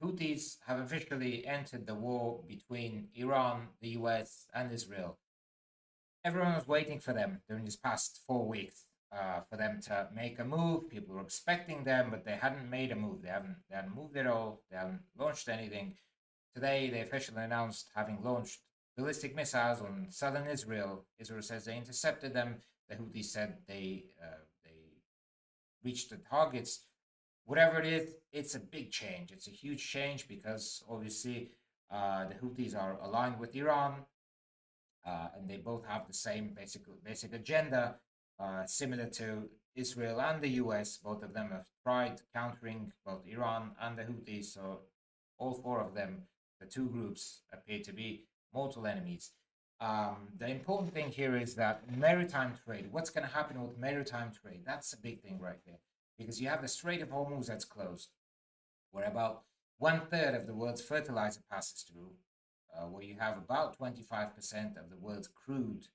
Houthis have officially entered the war between Iran, the US, and Israel. Everyone was waiting for them during these past 4 weeks for them to make a move. People were expecting them, but they hadn't made a move. They hadn't moved at all. They haven't launched anything. Today, they officially announced having launched ballistic missiles on southern Israel. Israel says they intercepted them. The Houthis said they reached the targets. Whatever it is, it's a big change. It's a huge change because obviously the Houthis are aligned with Iran, and they both have the same basic agenda, similar to Israel and the US. Both of them have tried countering both Iran and the Houthis. So all four of them, the two groups, appear to be mortal enemies. The important thing here is that maritime trade, what's going to happen with maritime trade? That's a big thing right there. Because you have the Strait of Hormuz that's closed, where about 1/3 of the world's fertilizer passes through, where you have about 25% of the world's crude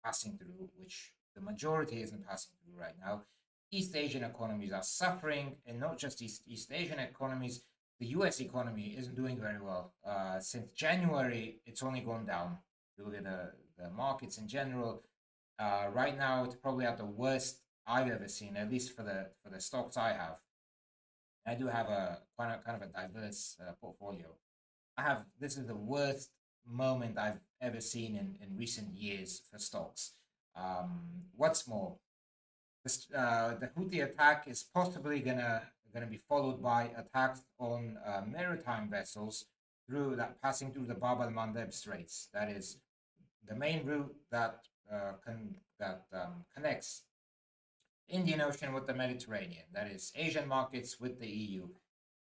passing through, which the majority isn't passing through right now. East Asian economies are suffering, and not just East Asian economies. The US economy isn't doing very well. Since January, it's only gone down. If you look at the markets in general, right now it's probably at the worst I've ever seen, at least for the stocks I have. I do have a kind of a diverse portfolio. This is the worst moment I've ever seen in recent years for stocks. What's more, the Houthi attack is possibly gonna be followed by attacks on maritime vessels passing through the Bab al-Mandab Straits. That is the main route that connects Indian Ocean with the Mediterranean. That is Asian markets with the EU.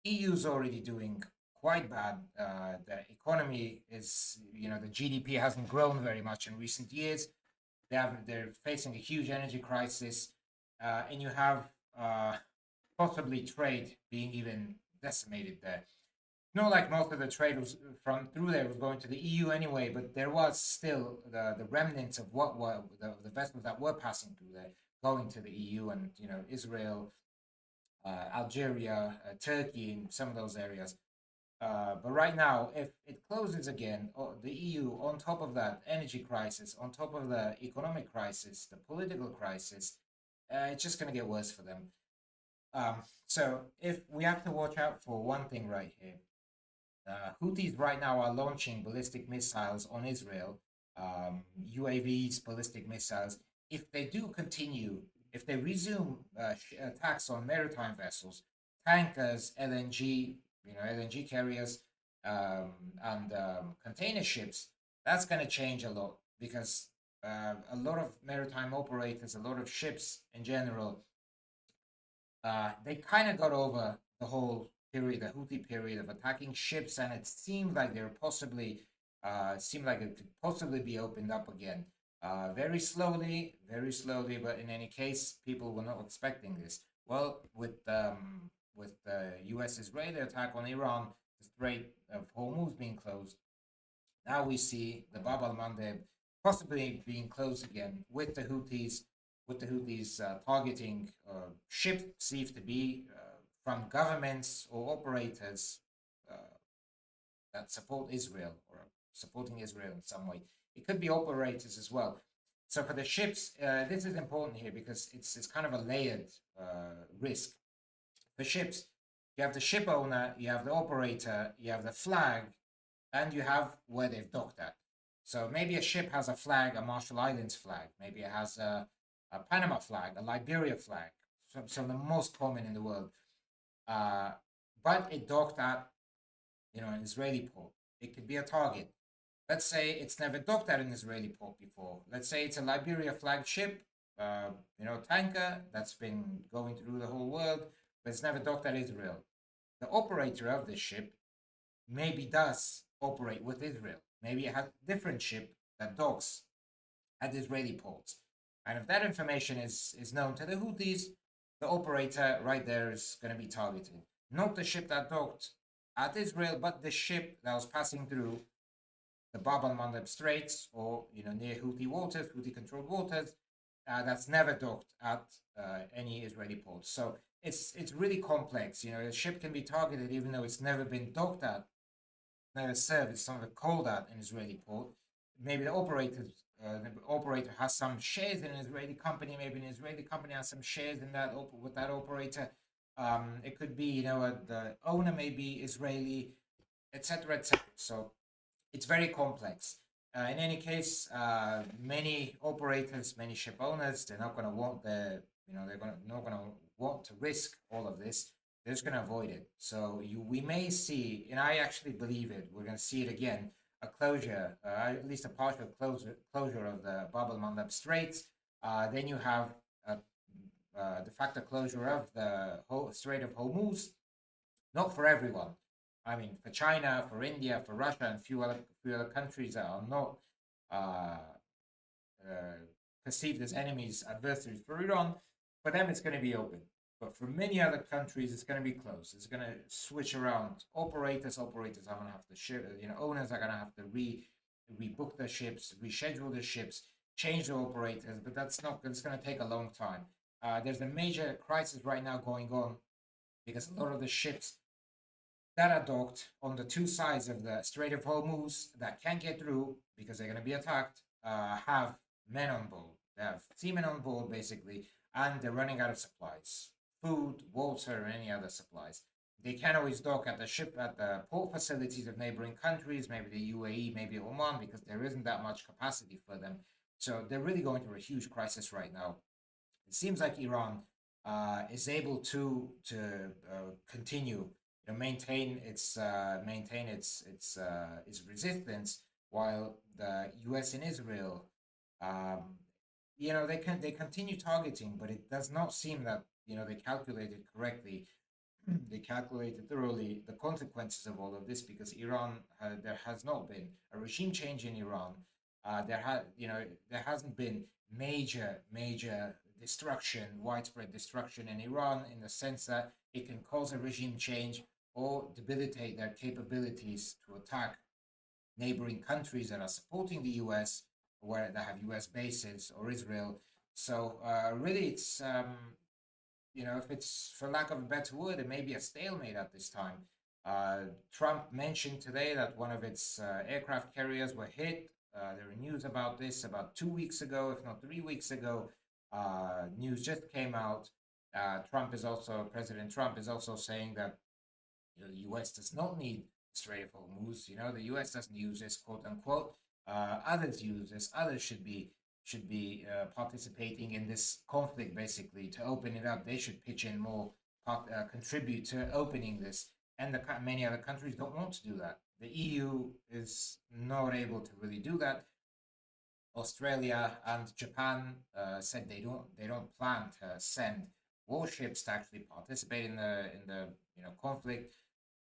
EU is already doing quite bad. The economy is, the GDP hasn't grown very much in recent years. They're facing a huge energy crisis, and you have possibly trade being even decimated there. Not like most of the trade was from through there was going to the EU anyway, but there was still the remnants of what were the vessels that were passing through there going to the EU, and Israel, Algeria, Turkey, in some of those areas. But right now, if it closes again, the EU, on top of that energy crisis, on top of the economic crisis, the political crisis, it's just going to get worse for them. So if we have to watch out for one thing right here, Houthis right now are launching ballistic missiles on Israel, UAVs, ballistic missiles. If they do continue, if they resume attacks on maritime vessels, tankers, LNG carriers, and container ships, that's going to change a lot because a lot of maritime operators, a lot of ships in general, they kind of got over the whole period, the Houthi period of attacking ships, and it seemed like it could possibly be opened up again. Very slowly, but in any case, people were not expecting this. Well, with the U.S.-Israeli attack on Iran, the Strait of Hormuz being closed, now we see the Bab al-Mandab possibly being closed again with the Houthis, targeting ships perceived to be from governments or operators uh, that support Israel or supporting Israel in some way. It could be operators as well. So for the ships, this is important here because it's kind of a layered risk. For ships, you have the ship owner, you have the operator, you have the flag, and you have where they've docked at. So maybe a ship has a flag, a Marshall Islands flag. Maybe it has a Panama flag, a Liberia flag. So the most common in the world. But it docked at, an Israeli port. It could be a target. Let's say it's never docked at an Israeli port before. Let's say it's a Liberia flagged ship, tanker that's been going through the whole world, but it's never docked at Israel. The operator of this ship maybe does operate with Israel. Maybe it has a different ship that docks at Israeli ports. And if that information is known to the Houthis, the operator right there is going to be targeted. Not the ship that docked at Israel, but the ship that was passing through the Bab al-Mandab Straits or near Houthi waters, Houthi controlled waters, that's never docked at any Israeli port. So it's really complex. You know, a ship can be targeted even though it's never been docked at, never served, it's never called at an Israeli port. Maybe the operator has some shares in an Israeli company. Maybe an Israeli company has some shares in that with that operator. It could be, you know, the owner may be Israeli, etc., etc. So it's very complex. In any case, many operators, many ship owners, they're not going to want they're not going to want to risk all of this. They're just going to avoid it. So we may see, and I actually believe it. We're going to see it again, a closure, at least a partial closure of the Bab al-Mandab Straits. Then you have a de facto closure of the Strait of Hormuz, not for everyone. I mean, for China, for India, for Russia, and few other countries that are not uh, uh, perceived as enemies, adversaries for Iran, for them it's going to be open. But for many other countries, it's going to be closed. It's going to switch around. Operators are going to have to ship. You know, owners are going to have to rebook their ships, reschedule their ships, change the operators. But that's not. It's going to take a long time. There's a major crisis right now going on because a lot of the ships that are docked on the two sides of the Strait of Hormuz that can't get through because they're going to be attacked, have men on board. They have seamen on board, basically, and they're running out of supplies food, water, or any other supplies. They can't always dock at the port facilities of neighboring countries, maybe the UAE, maybe Oman, because there isn't that much capacity for them. So they're really going through a huge crisis right now. It seems like Iran is able to continue, you know, maintain its resistance, while the U.S. and Israel, um, you know, they continue targeting, but it does not seem that, you know, they calculated correctly. They calculated thoroughly the consequences of all of this, because there has not been a regime change in Iran. There hasn't been major destruction, widespread destruction in Iran, in the sense that it can cause a regime change or debilitate their capabilities to attack neighboring countries that are supporting the U.S., where they have U.S. bases, or Israel. So really, it's you know, if it's, for lack of a better word, it may be a stalemate at this time. Trump mentioned today that one of its aircraft carriers were hit. There were news about this about 2 weeks ago, if not 3 weeks ago. News just came out. President Trump is also saying that, you know, the U.S. does not need the Strait of Hormuz. You know, the U.S. doesn't use this, quote unquote. Others use this. Others should be participating in this conflict, basically, to open it up. They should pitch in more, contribute to opening this. And many other countries don't want to do that. The EU is not able to really do that. Australia and Japan said they don't plan to send warships to actually participate in the conflict.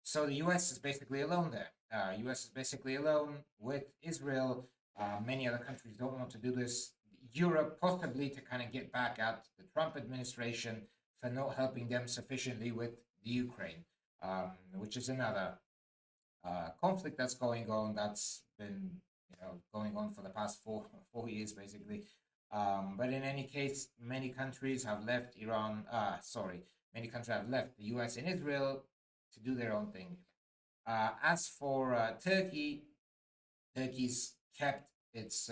So the U.S. is basically alone there. U.S. is basically alone with Israel. Many other countries don't want to do this. Europe, possibly to kind of get back at the Trump administration for not helping them sufficiently with the Ukraine, which is another conflict that's going on. That's been, going on for the past four years, basically. But in any case, many countries have left Iran. Many countries have left the U.S. and Israel to do their own thing. As for Turkey, Turkey's kept its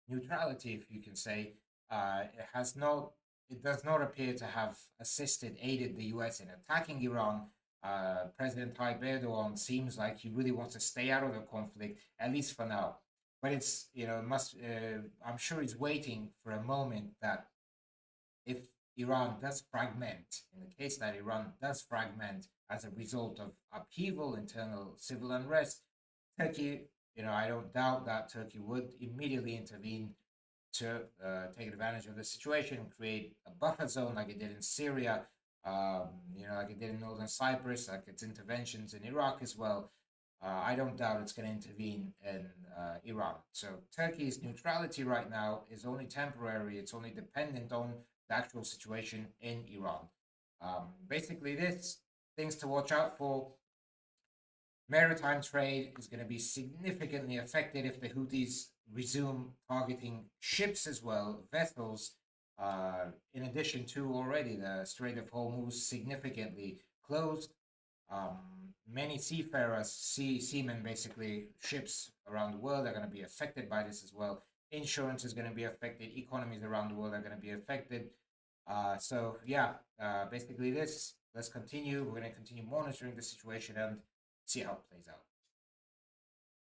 neutrality, if you can say. It does not appear to have aided the U.S. in attacking Iran. President Tayyip Erdogan seems like he really wants to stay out of the conflict, at least for now. But it's, I'm sure he's waiting for a moment that, if Iran does fragment, in the case that Iran does fragment as a result of upheaval, internal civil unrest, Turkey, I don't doubt that Turkey would immediately intervene to take advantage of the situation and create a buffer zone, like it did in Syria, like it did in northern Cyprus, like its interventions in Iraq as well. I don't doubt it's going to intervene in Iran. So Turkey's neutrality right now is only temporary. It's only dependent on the actual situation in Iran. Basically, this things to watch out for. Maritime trade is going to be significantly affected if the Houthis resume targeting ships as well, vessels. In addition to already the Strait of Hormuz significantly closed. Many seafarers, seamen, basically ships around the world are going to be affected by this as well. Insurance is going to be affected. Economies around the world are going to be affected. So yeah, basically this. Let's continue. We're going to continue monitoring the situation and see how it plays out.